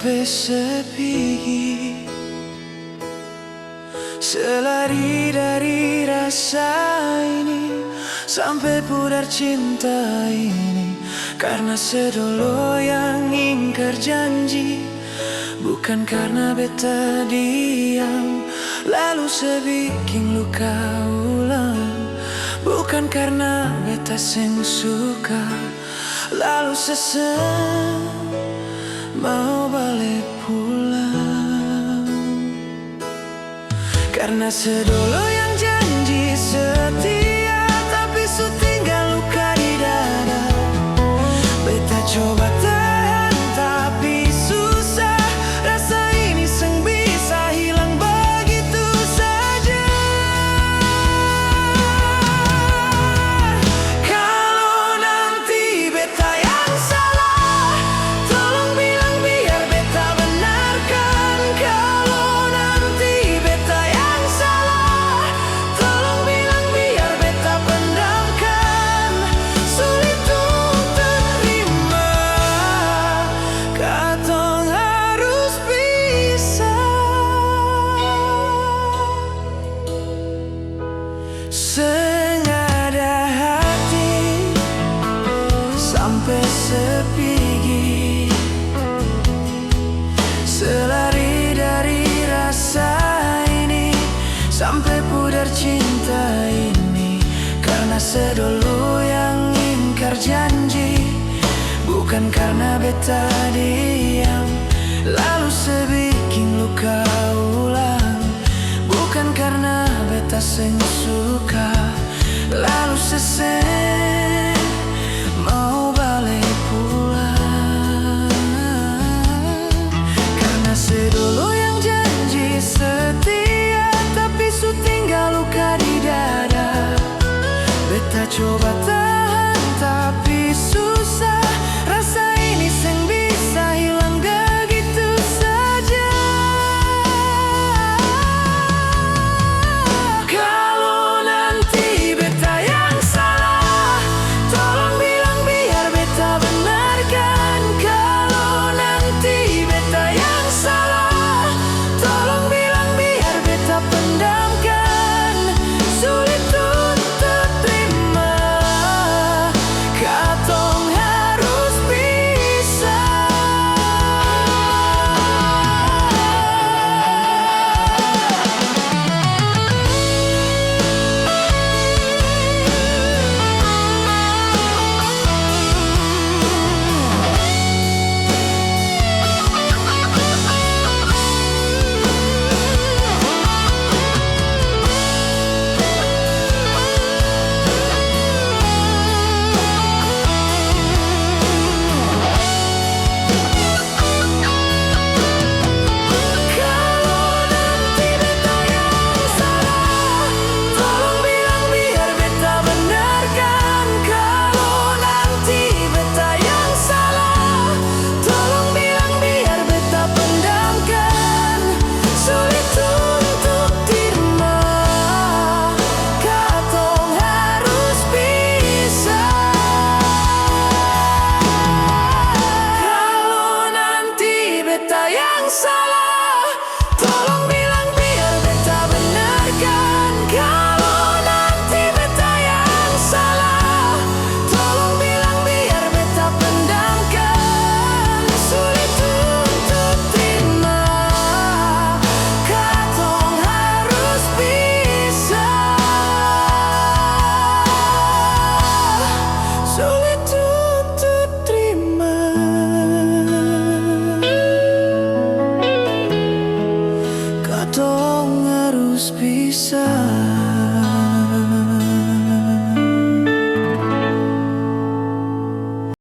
sampai sepi, selari dari rasa ini, sampai pudar cinta ini. Karena sedolo yang ingkar janji, bukan karena beta diam. Lalu sebikin luka ulang, bukan karena beta seng suka. Lalu sesen mau balik pulang, karena sedolo yang janji setia, tapi su tinggal luka di dada. Beta coba tahan tapi susah, rasa ini seng bisa hilang begitu saja. Kalau nanti beta yang salah, tolong bilang biar beta benarkan. Kalau nanti beta yang salah, tolong bilang biar beta pendamkan. Sulit untuk terima, katong harus bisa. Seng ada hati sampai sepi, selari dari rasa ini, sampai pudar cinta ini. Karena sedolo yang ingkar janji, bukan karena beta diam. Lalu sebikin luka ulang, bukan karena beta seng suka. Lalu sesen